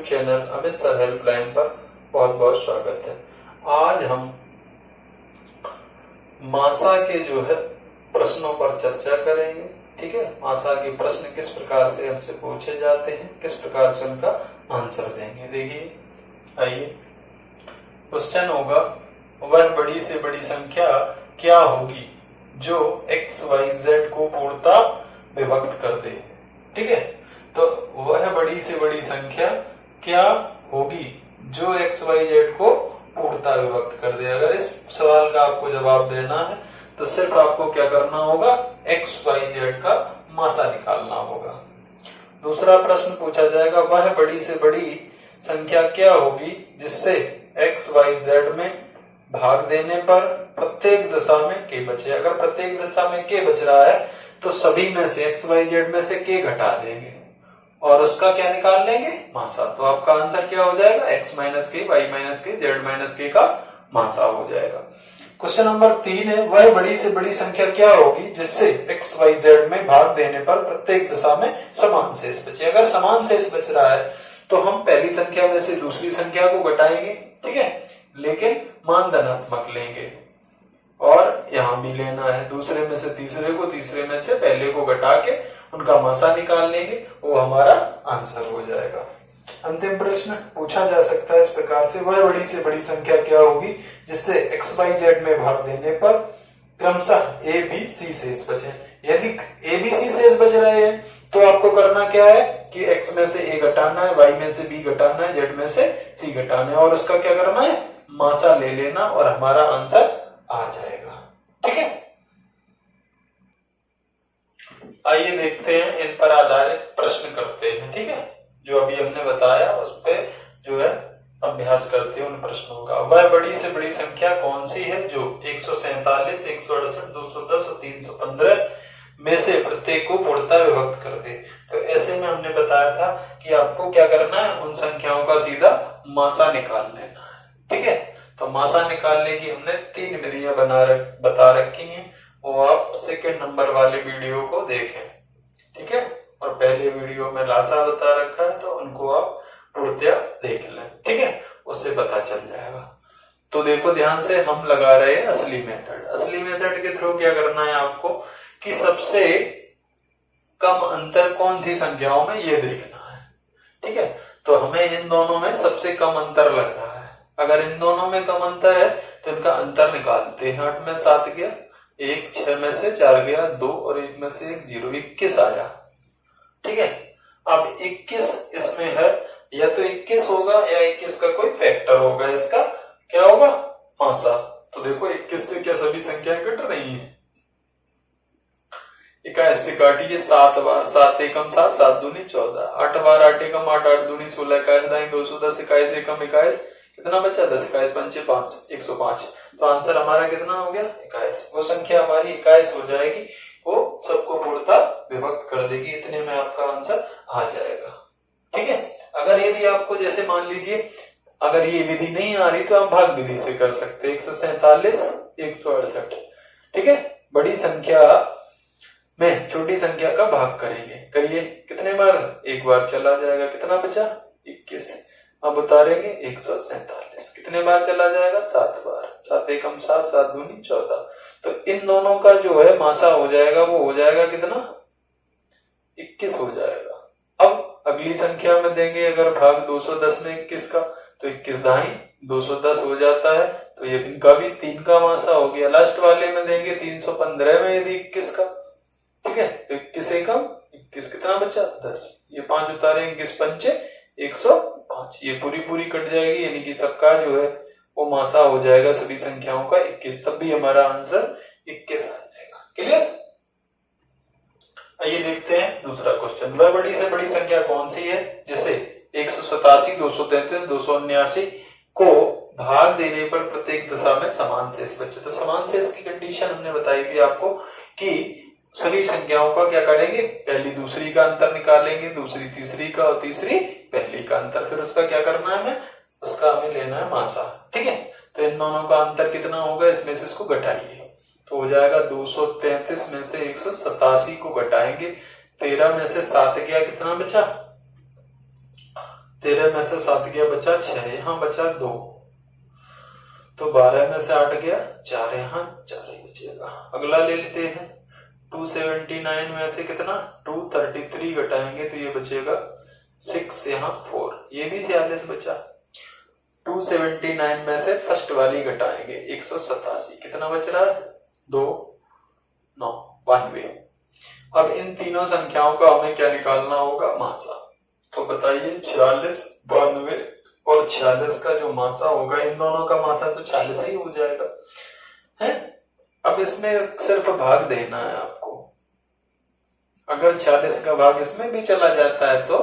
Channel Amit sir helpline पर बहुत बहुत स्वागत है। आज हम मासा के प्रश्नों पर चर्चा करेंगे। ठीक है, मासा के प्रश्न किस प्रकार से हमसे पूछे जाते हैं, किस प्रकार से उनका आंसर देंगे। देखिए, आइए, क्वेश्चन होगा, वह बड़ी से बड़ी संख्या क्या होगी जो एक्स वाई जेड को पूर्णतः विभक्त कर दे। ठीक है, तो वह बड़ी से बड़ी संख्या क्या होगी जो एक्स वाई जेड को पूर्णतः विभक्त कर दे। अगर इस सवाल का आपको जवाब देना है तो सिर्फ आपको क्या करना होगा, एक्स वाई जेड का मासा निकालना होगा। दूसरा प्रश्न पूछा जाएगा, वह बड़ी से बड़ी संख्या क्या होगी जिससे एक्स वाई जेड में भाग देने पर प्रत्येक दशा में के बचे। अगर प्रत्येक दशा में के बच रहा है तो सभी में से एक्स वाई जेड में से के घटा देंगे और उसका क्या निकाल लेंगे, मासा। तो आपका आंसर क्या हो जाएगा, एक्स माइनस के, वाई माइनस के, जेड माइनस के का मासा हो जाएगा। क्वेश्चन नंबर 3 है, वह बड़ी से बड़ी संख्या क्या होगी जिससे एक्स वाई जेड में भाग देने पर प्रत्येक दशा में समान शेष बचे। अगर समान शेष बच रहा है तो हम पहली संख्या में से दूसरी संख्या को घटाएंगे, ठीक है, लेकिन मान धनात्मक लेंगे। और यहाँ भी लेना है, दूसरे में से तीसरे को, तीसरे में से पहले को घटा के उनका मासा निकाल लेंगे, वो हमारा आंसर हो जाएगा। अंतिम प्रश्न पूछा जा सकता है इस प्रकार से, वह बड़ी से बड़ी संख्या क्या होगी जिससे एक्स वाई जेड में भाग देने पर क्रमशः ए बी सी शेष बचे। यदि ए बी सी शेष बच रहे हैं तो आपको करना क्या है कि एक्स में से ए घटाना है, वाई में से बी घटाना है, जेड में से सी घटाना है और उसका क्या करना है, मासा ले लेना और हमारा आंसर आ जाएगा। ठीक है, आइए देखते हैं, इन पर आधारित प्रश्न करते हैं। ठीक है, जो अभी हमने बताया उस पे अभ्यास करते हैं उन प्रश्नों का। वह बड़ी से बड़ी संख्या कौन सी है जो 147, 168, 210 और 315 में से प्रत्येक को पूर्णतः विभक्त कर दे। तो ऐसे में हमने बताया था कि आपको क्या करना है, उन संख्याओं का सीधा मासा निकाल लेना है। ठीक है, तो मासा निकालने की हमने 3 विधियां बता रखी हैं, वो आप सेकंड नंबर वाले वीडियो को देखें। ठीक है, और पहले वीडियो में लासा बता रखा है तो उनको आप पूर्णतः देख लें। ठीक है, उससे पता चल जाएगा। तो देखो ध्यान से, हम लगा रहे हैं असली मेथड। असली मेथड के थ्रू क्या करना है आपको कि सबसे कम अंतर कौन सी संख्याओं में ये देखना है। ठीक है, तो हमें इन दोनों में सबसे कम अंतर लग रहा है। अगर इन दोनों में कम अंतर है तो इनका अंतर निकालते हैं। 8 में 7 गया, 1 6 में से 4 गया, 2 और 1 में से 1 0, 21 आया। ठीक है, अब 21 इसमें है, या तो 21 होगा या 21 का कोई फैक्टर होगा, इसका क्या होगा, मासा। तो देखो 21 से क्या सभी संख्याएं कट रही है, 21 से काटिए 7 बार, 7 एकम 7, 7 दूनी 14, 8 बार 8 एकम 8, 8 दूनी 16, 21 दाई 210, 21 एकम 21, कितना बचा, 10, 21 पंचे 5, 105। तो आंसर हमारा कितना हो गया, 21। वो संख्या हमारी 21 हो जाएगी, वो सबको पूर्णतः विभक्त कर देगी। इतने में आपका आंसर आ जाएगा। ठीक है, अगर यदि आपको जैसे मान लीजिए अगर ये विधि नहीं आ रही तो आप भाग विधि से कर सकते हैं, 147, 168। ठीक है, बड़ी संख्या में छोटी संख्या का भाग करेंगे, करिए, कितने बार, एक बार चला जाएगा, कितना बचा, 21। अब उतारेंगे 147, कितने बार चला जाएगा, 7 बार, 7 एकम 7, 7 दूनी 14। तो इन दोनों का जो है मासा हो जाएगा, वो हो जाएगा कितना, 21 हो जाएगा। अब अगली संख्या में देंगे अगर भाग 210 में 21 का, तो 21 दाई 210 हो जाता है, तो ये इनका भी 3 का मासा हो गया। लास्ट वाले में देंगे 315 में यदि 21 का, ठीक है, तो 21 एकम 21, कितना बचा, 10, ये 5 उतारे, 21 पंचे 105, ये पूरी कट जाएगी, यानी कि सबका जो है वो मासा हो जाएगा सभी संख्याओं का 21। तब भी हमारा आंसर 21 आ जाएगा। क्लियर? आइए देखते हैं दूसरा क्वेश्चन, वह बड़ी से बड़ी संख्या कौन सी है जिसे 187, 233, 279 को भाग देने पर प्रत्येक दशा में समान शेष बचे। तो समान शेष की कंडीशन हमने बताई थी आपको कि सभी संख्याओं का क्या करेंगे, पहली दूसरी का अंतर निकालेंगे, दूसरी तीसरी का और तीसरी पहली का अंतर, फिर उसका क्या करना है, हमें उसका हमें लेना है मासा। ठीक है, तो इन दोनों का अंतर कितना होगा, इसमें से इसको घटाइए, तो हो जाएगा 233 में से 187 को घटाएंगे, 13 में से 7 गया, कितना बचा, 13 में से 7 गया, बचा 6, यहाँ बचा 2, तो 12 में से 8 गया 4, यहाँ 4 ही बचेगा। अगला ले लेते हैं 279 में से कितना 233 घटाएंगे तो ये बचेगा 6, यहाँ 4, ये भी 46 बचा। 279 में से फर्स्ट वाली घटाएंगे 187, कितना बच रहा है 2, 9, 92। अब इन तीनों संख्याओं का हमें क्या निकालना होगा, मासा। तो बताइए 46, 92 और 46 का जो मासा होगा, इन दोनों का मासा तो 40 ही हो जाएगा है। अब इसमें सिर्फ भाग देना है आपको। अगर 40 का भाग इसमें भी चला जाता है तो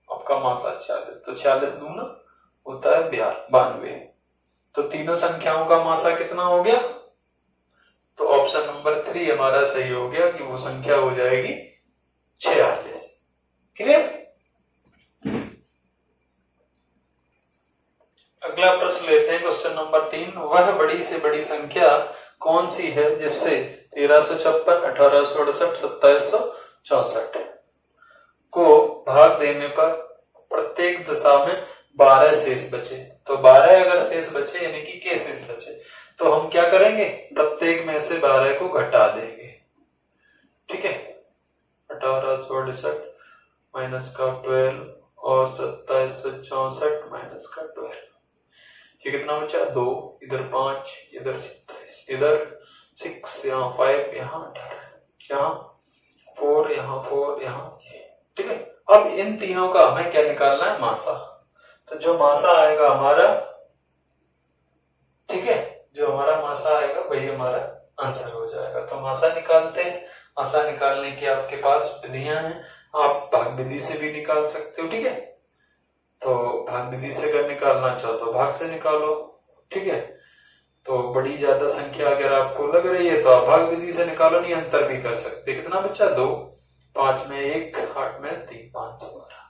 आपका मासा 40, तो 40 दूना होता है 92। तो तीनों संख्याओं का मासा कितना हो गया, तो ऑप्शन नंबर 3 हमारा सही हो गया कि वो संख्या हो जाएगी 46। क्लियर। अगला प्रश्न लेते हैं, क्वेश्चन नंबर 3। वह बड़ी से बड़ी संख्या कौन सी है जिससे 1356, 1868, 2764 को भाग देने पर प्रत्येक दशा में 12 शेष बचे। तो 12 अगर शेष बचे यानी कि के शेष बचे, तो हम क्या करेंगे, प्रत्येक में से 12 को घटा देंगे। ठीक है, 1868 माइनस का 12 और 2764 माइनस का 12, ये कितना बचा 2, इधर 5, इधर 27, इधर 6, यहाँ 5, यहाँ 18, यहाँ 4, यहाँ 4, यहाँ। ठीक है, अब इन तीनों का हमें क्या निकालना है, मासा। तो जो मासा आएगा हमारा, ठीक है, जो हमारा मासा आएगा वही हमारा आंसर हो जाएगा। तो मासा निकालते हैं। मासा निकालने की आपके पास विधियां हैं, आप भाग विधि से भी निकाल सकते हो। ठीक है, तो भाग विधि से अगर निकालना चाहो तो भाग से निकालो। ठीक है, तो बड़ी ज्यादा संख्या अगर आपको लग रही है तो आप भाग विधि से निकालो, नहीं अंतर भी कर सकते। कितना बच्चा 2, 5 में 1, 8 में 3, 512।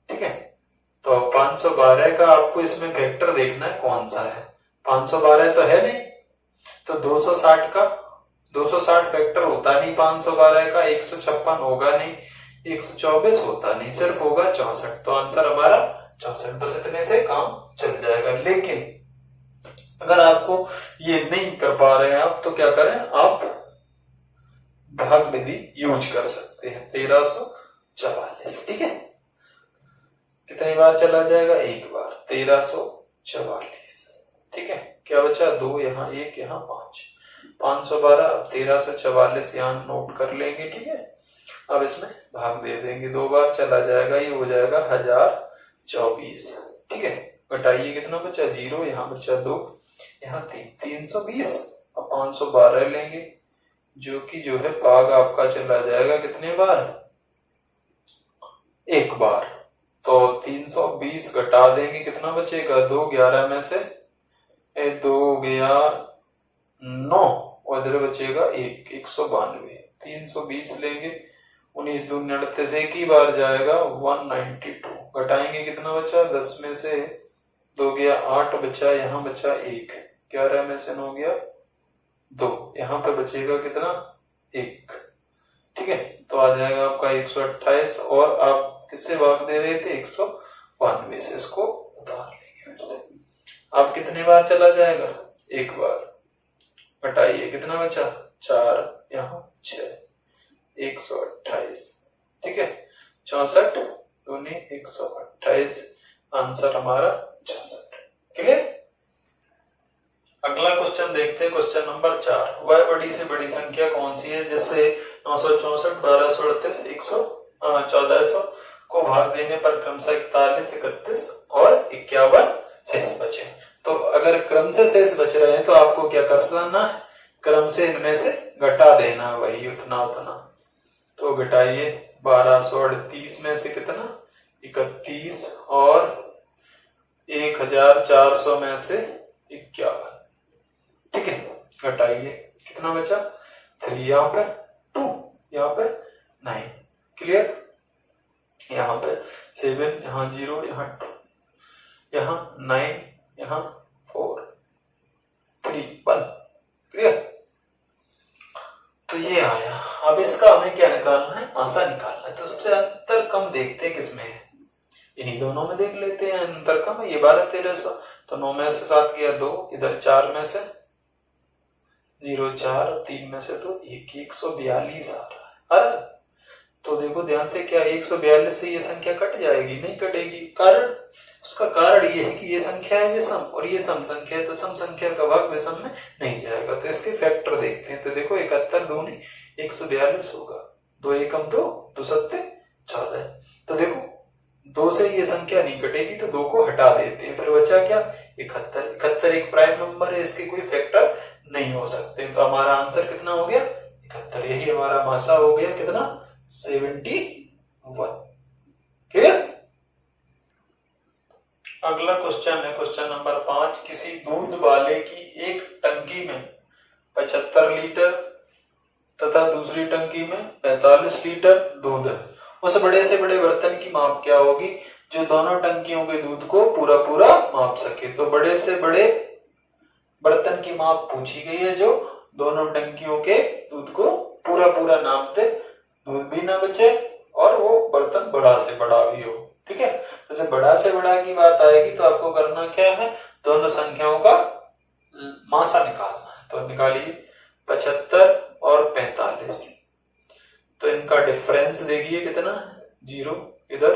ठीक है, तो 512 का आपको इसमें फैक्टर देखना है कौन सा है। 512 तो है नहीं, तो 260 का 260 फैक्टर होता नहीं 512 का, 156 होगा नहीं, 124 होता नहीं, सिर्फ होगा 64। तो आंसर हमारा 64। बस इतने से काम चल जाएगा। लेकिन अगर आपको ये नहीं कर पा रहे हैं आप, तो क्या करें, आप भाग विधि यूज कर सकते हैं। 1344। ठीक है, कितनी बार चला जाएगा, एक बार, 1344। ठीक है, क्या बचा 2, यहाँ 1, यहाँ 5, 512, 1344 यहाँ नोट कर लेंगे। ठीक है, अब इसमें भाग दे देंगे, 2 बार चला जाएगा, ये हो जाएगा 1024। ठीक है, घटाइए कितना बचा 0, यहाँ बचा 2, यहाँ 3, 320। अब 512 लेंगे जो कि जो है भाग आपका चला जाएगा कितने बार, एक बार। तो 320 घटा देंगे, कितना बचेगा 2, 11 में से 2 गया 9 और इधर बचेगा 1, 192। 320 लेंगे, 19 दूनी 38, एक ही बार जाएगा 192। घटाएंगे कितना बचा, 10 में से 2 गया 8, बचा यहाँ बचा 1, 11 में से 9 गया 2, यहाँ पे बचेगा कितना 1। ठीक है, तो आ जाएगा आपका 128। और आप किससे भाग दे रहे थे, 192 से, इसको उतार लेंगे फिर से। आप कितने बार चला जाएगा, एक बार। घटाइए कितना बचा 4, यहाँ 6, 128। ठीक है, 64 दूनी 128, आंसर हमारा 66। क्लियर। अगला क्वेश्चन देखते हैं, क्वेश्चन नंबर 4। वह बड़ी से बड़ी संख्या कौन सी है जिससे 964, 1238, 1400 को भाग देने पर क्रमशः 41, 31 और 51 शेष बचे। तो अगर क्रम से शेष बच रहे हैं तो आपको क्या करना है, क्रम से इनमें से घटा देना, वही उतना उतना। तो घटाइए 1238 में से कितना 31 और 1400 में से 51। ठीक है, घटाइए कितना बचा 3, यहाँ पे 2, यहाँ पे 9। क्लियर, यहाँ पे 7, यहाँ 0, यहाँ 2, यहाँ 9, यहाँ 4, 3, 1। क्लियर, तो ये आया। अब इसका हमें क्या निकालना है, मासा निकालना है। तो सबसे अंतर कम देखते हैं किसमें है, इन्हीं दोनों में देख लेते हैं अंतर कम है, ये 12-1300, तो 9 में से 7 गया 2, इधर 4 में से 0 4, 3 में से तो 142 आ रहा है। तो देखो ध्यान से, क्या 142 से ये संख्या कट जाएगी? नहीं कटेगी। कारण, उसका कारण ये है कि ये संख्या है विषम और ये सम संख्या है, तो सम संख्या का भाग विषम में नहीं जाएगा। तो इसके फैक्टर देखते हैं। तो देखो 71 दूनी 142 होगा, 2 एकम 2, 2 सत्ते 14। तो देखो 2 से ये संख्या नहीं कटेगी, तो 2 को हटा देते हैं, फिर बचा क्या? 71। 71 एक प्राइम नंबर है, इसके कोई फैक्टर नहीं हो सकते। तो हमारा आंसर कितना हो गया? 71। यही हमारा मासा हो गया कितना? 71। क्लियर? अगला क्वेश्चन है क्वेश्चन नंबर 5। किसी दूध वाले की एक टंकी में 75 लीटर तथा दूसरी टंकी में 45 लीटर दूध है। उस बड़े से बड़े बर्तन की माप क्या होगी जो दोनों टंकियों के दूध को पूरा पूरा माप सके? तो बड़े से बड़े बर्तन की माप पूछी गई है जो दोनों टंकियों के दूध को पूरा पूरा नाप दे, दूध भी ना बचे और वो बर्तन बड़ा से बड़ा भी हो। ठीक है, तो जब बड़ा से बड़ा की बात आएगी तो आपको करना क्या है? दोनों संख्याओं का मासा निकालना है। तो निकालिए 75 और 45। तो इनका डिफरेंस देखिए कितना है? 0, इधर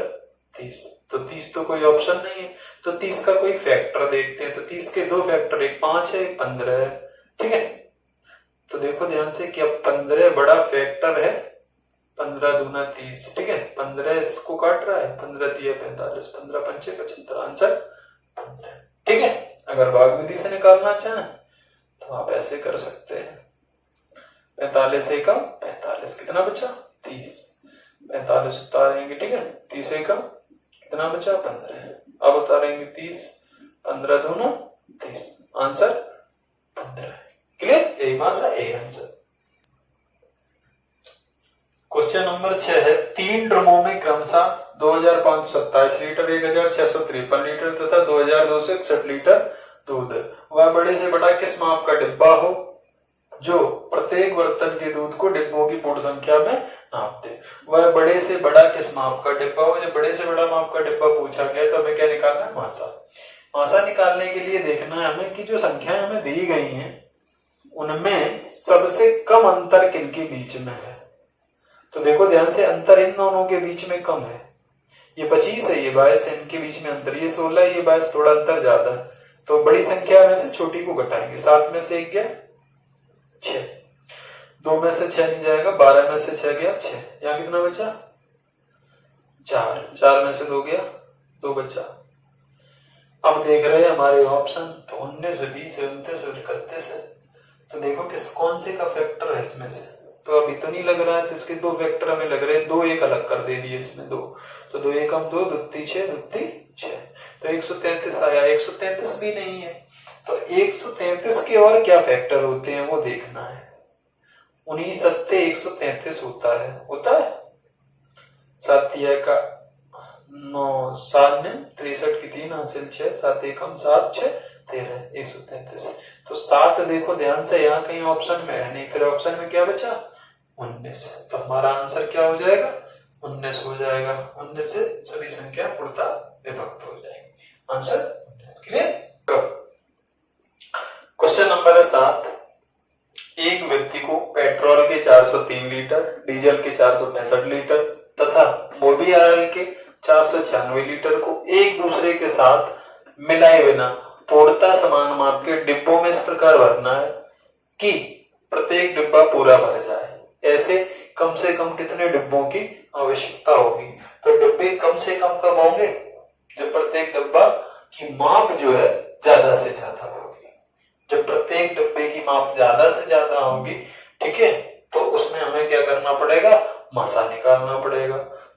30। तो 30 तो कोई ऑप्शन नहीं है, तो 30 का कोई फैक्टर देखते हैं। तो 30 के 2 फैक्टर, एक 5 है, एक 15 है। ठीक है, तो देखो ध्यान से कि अब 15 बड़ा फैक्टर है, 15 दूना 30। ठीक है, 15 इसको काट रहा है, 15 दिया 45, 15 पंचे 75, आंसर 15। ठीक है, अगर भाग विधि से निकालना चाहें तो आप ऐसे कर सकते हैं। 45 एकम 45, कितना बचा? 30। 45 उतारेंगे, ठीक है, 30 एकम कितना बचा? 15। अब उतारेंगे 30, 15 दूना 30, आंसर 15। क्लियर? यही मासा, यही आंसर। क्वेश्चन नंबर 6 है 3 ड्रमों में क्रमशः 2527 लीटर, 1653 लीटर तथा 2261 लीटर दूध। वह बड़े से बड़ा किस माप का डिब्बा हो जो प्रत्येक बर्तन के दूध को डिब्बों की पूर्ण संख्या में नाप दे? वह बड़े से बड़ा किस माप का डिब्बा हो? जब बड़े से बड़ा माप का डिब्बा पूछा गया तो हमें क्या निकालना है? मासा। मासा निकालने के लिए देखना है हमें कि जो संख्याएं हमें दी गई हैं उनमें सबसे कम अंतर किनके बीच में है। तो देखो ध्यान से, अंतर इन दोनों के बीच में कम है। ये 25 है, ये 22 है, इनके बीच में अंतर, ये 16 है, ये 22, थोड़ा अंतर ज्यादा है। तो बड़ी संख्या में से छोटी को घटाएंगे। 7 में से 1 गया 6, 2 में से 6 नहीं जाएगा, 12 में से 6 गया 6, यहाँ कितना बचा? 4, 4 में से 2 गया 2 बचा। अब देख रहे हैं हमारे ऑप्शन, तो 19 है, 20 है, 29 है, 31 है। तो देखो किस कौन से का फैक्टर है इसमें से? तो अभी तो नहीं लग रहा है, तो इसके 2 फैक्टर हमें लग रहे हैं। 2 एक अलग कर दे दिए इसमें 2, तो 2 एकम 2, 2 6, 2 6, तो 133 आया। 133 भी नहीं है, तो 133 के और क्या फैक्टर होते हैं वो देखना है। 19 सत्ते 133 होता है, होता है 7 का 9, 7 ने 63 की 3 हासिल 6, 7 एकम 7 6 13, 133। तो 7 देखो ध्यान से यहाँ कहीं ऑप्शन में है नहीं, फिर ऑप्शन में क्या बचा? 19। तो हमारा आंसर क्या हो जाएगा? 19 हो जाएगा। 19 से सभी संख्या पूर्णतः विभक्त हो जाएगी, आंसर 19। क्लियर? Question number 7। एक व्यक्ति को पेट्रोल के 403 लीटर, डीजल के 465 लीटर तथा मोबिल ऑयल के 496 लीटर को एक दूसरे के साथ मिलाए बिना पूर्णतः समान माप के डिब्बों में इस प्रकार भरना है कि प्रत्येक डिब्बा पूरा भर जाए। ऐसे कम से कम कितने डिब्बों की आवश्यकता होगी? तो डिब्बे कम से कम कब होंगे? जब प्रत्येक डिब्बा की माप जो है ज्यादा से ज्यादा होगी। जब प्रत्येक डिब्बे की माप ज्यादा से ज्यादा होगी, ठीक है, तो उसमें हमें क्या करना पड़ेगा? मासा निकालना पड़ेगा।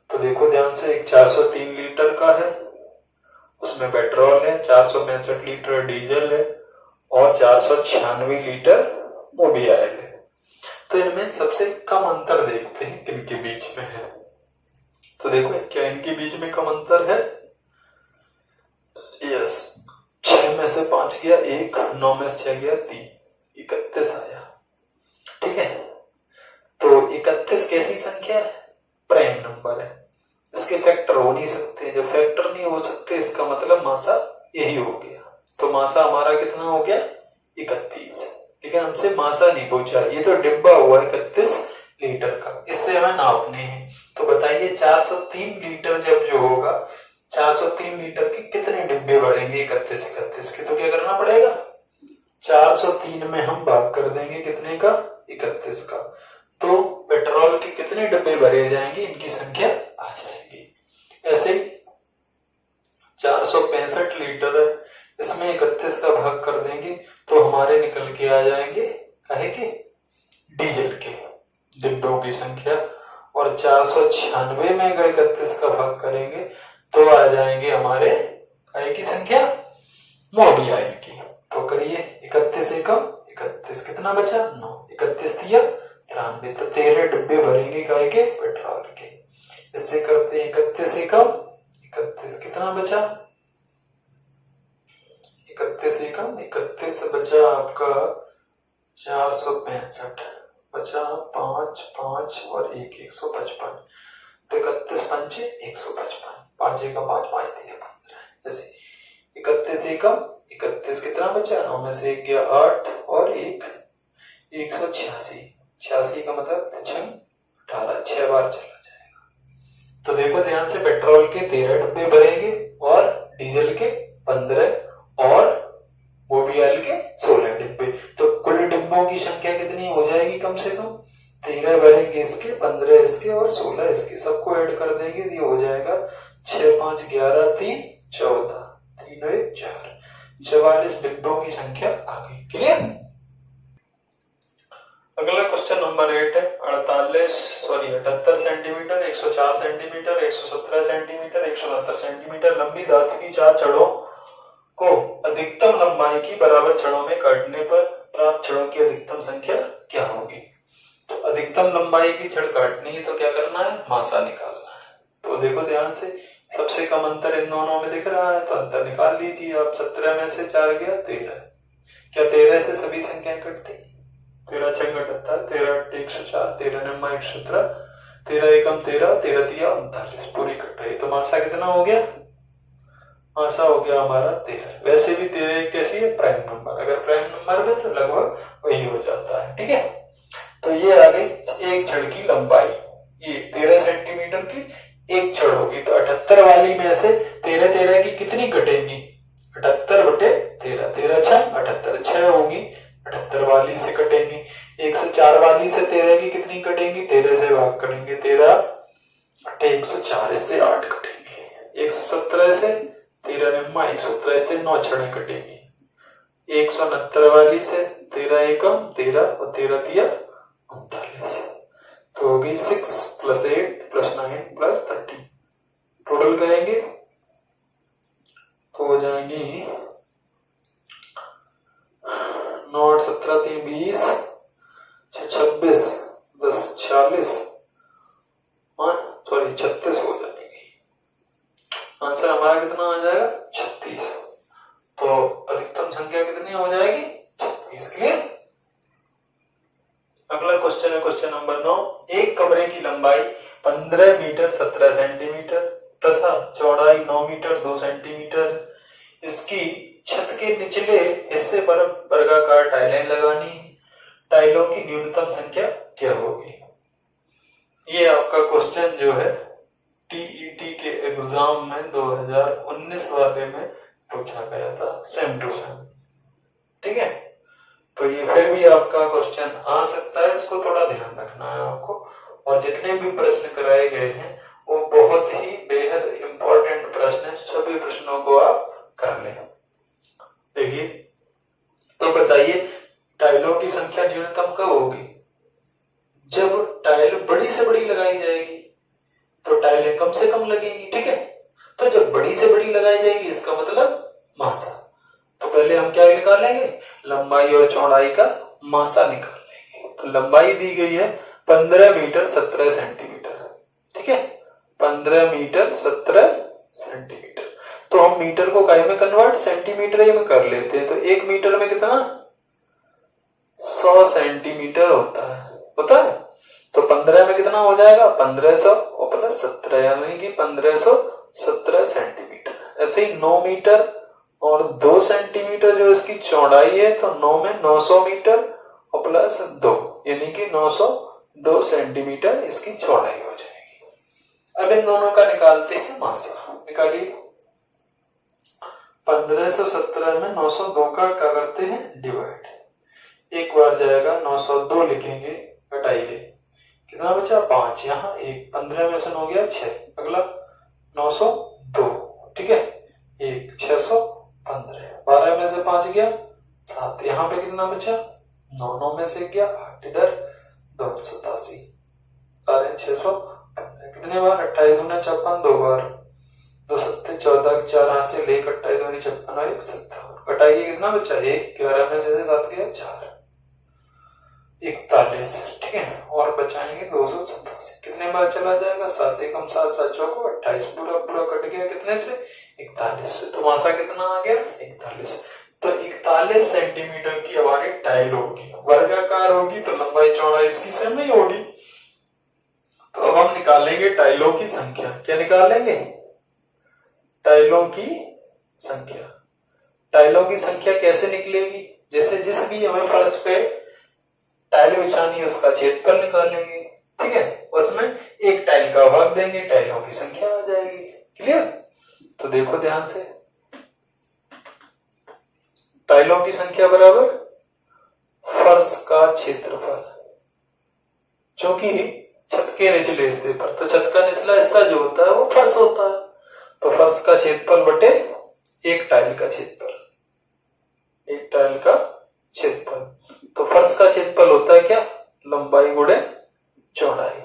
तो देखो ध्यान से, एक 403 लीटर का है, उसमें पेट्रोल है, 465 लीटर डीजल है और 496 लीटर मोबिल ऑयल है। तो इनमें सबसे कम अंतर देखते हैं किनके बीच में है। तो देखो क्या इनके बीच में कम अंतर है? यस, 6 में से 5 गया 1, 9 में से 6 गया 3, 31 आया। ठीक है, तो 31 कैसी संख्या है? प्राइम नंबर है। इसके फैक्टर हो नहीं सकते, जब फैक्टर नहीं हो सकते इसका मतलब मासा यही हो गया। तो मासा हमारा कितना हो गया 31, लेकिन हमसे मासा नहीं पूछा, ये तो डिब्बा हुआ 31 लीटर का, इससे हमें नापने हैं। तो बताइए 403 लीटर जब जो होगा 403 लीटर के कितने डिब्बे भरेंगे 31 के, तो क्या करना पड़ेगा 403 में हम भाग कर देंगे कितने का 31 का, तो पेट्रोल के कितने डिब्बे भरे जाएंगे इनकी संख्या आ जाएगी। ऐसे 465 लीटर है, इसमें 31 का भाग कर देंगे तो हमारे निकल के आ जाएंगे काहे के डीजल के डिब्बों की संख्या, और 496 में अगर 31 का भाग करेंगे तो आ जाएंगे हमारे काहे की संख्या मोबियाइल की। तो करिए 31 एकम 31 कितना बचा 9, 31 दिया 93, तो 13 डिब्बे भरेंगे काहे के पेट्रोल के। इससे करते हैं 31 एकम 31 कितना बचा 31 एकम 31 बचा आपका 465 बचा 5 5 और 1 155, तो 31 पंचे 155, 5 एकम 5 5 दिया 15, जैसे 31 एकम 31 कितना बचा 9 में से 1 गया 8 और 1 186, 86 का मतलब 18 6 बार चला जाएगा। तो देखो ध्यान से पेट्रोल के 13 डिब्बे भरेंगे और डीजल के 15 और मोबियाइल के 16 डिब्बे, तो कुल डिब्बों की संख्या कितनी हो जाएगी कम से कम 13 भरेंगे इसके 15 इसके और 16 इसके, सबको ऐड कर देंगे ये हो जाएगा 6 5 11 3 14 3 1 4 44 डिब्बों की संख्या आ गई। क्लियर। अगला क्वेश्चन नंबर 8 है 78 सेंटीमीटर 104 सेंटीमीटर 117 सेंटीमीटर 169 सेंटीमीटर लंबी धातु की 4 छड़ों को अधिकतम लंबाई की बराबर छड़ों में काटने पर प्राप्त छड़ों की अधिकतम संख्या क्या होगी। तो अधिकतम लंबाई की छड़ काटनी है तो क्या करना है मासा निकालना है। तो देखो ध्यान से सबसे कम अंतर इन दोनों में दिख रहा है तो अंतर निकाल लीजिए आप। 17 में से 4 गया 13, क्या 13 से सभी संख्याएं कटती 13 6 78 13 8 104 13 9 117 13 एकम 13 13 दिया 39 पूरी कट रही। तो मासा कितना हो गया मासा हो गया हमारा 13। वैसे भी 13 कैसी है प्राइम नंबर, अगर प्राइम नंबर में तो लगभग वही हो जाता है। ठीक है तो ये आ गई एक छड़ की लंबाई, ये 13 सेंटीमीटर की एक छड़ होगी। तो 78 वाली में से 13 13 की कितनी कटेंगी 78 बटे 13 13 6 78 6 होंगी 78 वाली से कटेंगी। 104 वाली से 13 की कितनी कटेंगी 13 से भाग करेंगे 13 अट्ठे 104 इससे 8 कटेंगे। 117 से 13 निम्मा 117 से 9 छड़े कटेंगी। 169 वाली से 13 एकम 13 और 13 दिया 39, तो होगी 6 + 8 + 9 + 30 टोटल करेंगे तो हो जाएंगी 9 8 17 3 20 6 26 10 46 सॉरी 36 हो जाएगी। आंसर हमारा कितना आ जाएगा 36। तो अधिकतम संख्या कितनी हो जाएगी 36। क्लियर। अगला क्वेश्चन है क्वेश्चन नंबर 9। एक कमरे की लंबाई 15 मीटर 17 सेंटीमीटर तथा चौड़ाई 9 मीटर 2 सेंटीमीटर। इसकी छत के निचले हिस्से पर वर्गाकार टाइलें लगानी है। टाइलों की न्यूनतम संख्या क्या होगी। ये आपका क्वेश्चन जो है टीईटी के एग्जाम में 2019 वाले में पूछा गया था सेम टू सेम। ठीक है तो ये फिर भी आपका क्वेश्चन आ सकता है, इसको थोड़ा ध्यान रखना है आपको। और जितने भी प्रश्न कराए गए हैं वो बहुत ही बेहद इंपॉर्टेंट प्रश्न है, सभी प्रश्नों को आप कर लें। देखिए तो बताइए टाइलों की संख्या न्यूनतम कब होगी जब टाइल बड़ी से बड़ी लगाई जाएगी, तो टाइलें कम से कम लगेंगी। ठीक है तो जब बड़ी से बड़ी लगाई जाएगी इसका मतलब मासा। तो पहले हम क्या निकालेंगे लंबाई और चौड़ाई का मासा निकाल लेंगे। तो लंबाई दी गई है 15 मीटर 17 सेंटीमीटर। ठीक है 15 मीटर 17 सेंटीमीटर। तो हम मीटर को काय में कन्वर्ट सेंटीमीटर में कर लेते हैं। तो 1 मीटर में कितना 100 सेंटीमीटर होता है तो 15 में कितना हो जाएगा 1500 और प्लस 17 यानी कि 1517 सेंटीमीटर। ऐसे ही 9 मीटर और 2 सेंटीमीटर जो इसकी चौड़ाई है, तो 9 में 900 मीटर और प्लस 2 यानी कि 902 सेंटीमीटर इसकी चौड़ाई हो जाएगी। अब इन दोनों का निकालते हैं मासा। निकालिए 1517 में 902 का क्या करते हैं डिवाइड, एक बार जाएगा 902 लिखेंगे, घटाइए कितना बचा 5, यहाँ 1, 15 में से हो गया 6, अगला 902, ठीक है 1 615, 12 में से 5 गया 7, यहाँ पे कितना बचा 9, 9 में से गया 8, इधर 287, 615, कितने बार 28 दूना 56, 2 बार 2 7 14, 4 हाथ से ले 28 दूनी 56 और 1 57, घटाइए कितना बचा 1, 11 में से 7 गया 4, 41, ठीक है, और बचाएंगे 287, कितने बार चला जाएगा 7 एकम 7 7 चौको 28, पूरा पूरा कट गया कितने से 41 से, तो मासा कितना आ गया 41। तो 41 सेंटीमीटर की हमारी टाइल होगी, वर्गाकार होगी तो लंबाई चौड़ाई इसकी सेम ही होगी। तो अब हम निकालेंगे टाइलों की संख्या। क्या निकालेंगे टाइलों की संख्या। टाइलों की संख्या कैसे निकलेगी, जैसे जिस भी हमें फर्श पे टाइल बिछानी है उसका क्षेत्रफल निकालेंगे, ठीक है, उसमें एक टाइल का भाग देंगे, टाइलों की संख्या आ जाएगी। क्लियर? तो देखो ध्यान से, टाइलों की संख्या बराबर फर्श का क्षेत्रफल, जो कि छत के निचले हिस्से पर, तो छत का निचला हिस्सा जो होता है वो फर्श होता है, तो फर्श का क्षेत्रफल बटे एक टाइल का क्षेत्रफल, एक टाइल का क्षेत्रफल। तो फर्श का क्षेत्रफल होता है क्या लंबाई गुणे चौड़ाई,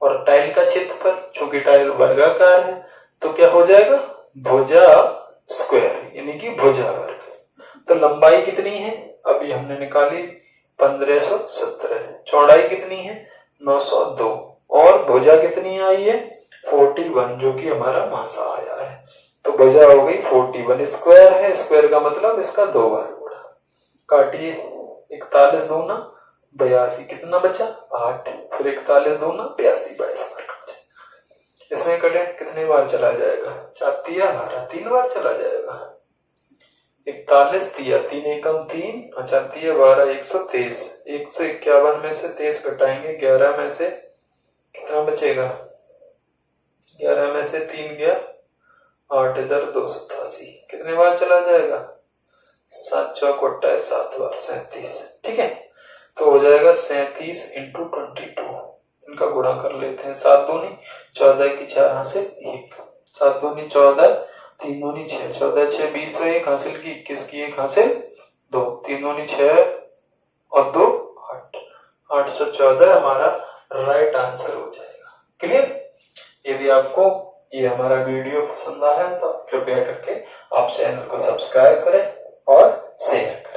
और टाइल का क्षेत्रफल चूंकि टाइल वर्गाकार है तो क्या हो जाएगा भुजा स्क्वायर यानी कि भुजा वर्ग। तो लंबाई कितनी है अभी हमने निकाली 1517, चौड़ाई कितनी है 902 और भुजा कितनी आई है 41, जो कि हमारा मासा आया है। तो भुजा हो गई 41, स्क्वायर है, स्क्वायर का मतलब इसका 2 बार गुणा, काटिए 41 दूना 82, कितना बचा 8, फिर 41 दूना 82, 22 बार कट जाए। इसमें कटे कितने बार चला जाएगा 4 तिया 12, 3 बार चला जाएगा, 41 तिया 3 एकम 3, 4 तिया 12, 123, 151 में से 23 घटाएंगे, 11 में से कितना बचेगा 11 में से 3 गया 8, इधर 287, कितने बार चला जाएगा 7 चौक 28, 7 बार 37, ठीक है। तो हो जाएगा 37 इंटू 22, इनका गुणा कर लेते हैं, 7 दूनी 14 की 4 हासिल 1, 7 दूनी 14, 3 दूनी 6, 14 6 20 1 हासिल की 21 की 1 हासिल 2, 3 दूनी 6 और 2 8, 814 हमारा राइट आंसर हो जाएगा। क्लियर? यदि आपको ये हमारा वीडियो पसंद आया तो कृपया करके आप चैनल को सब्सक्राइब करें और शेयर करें।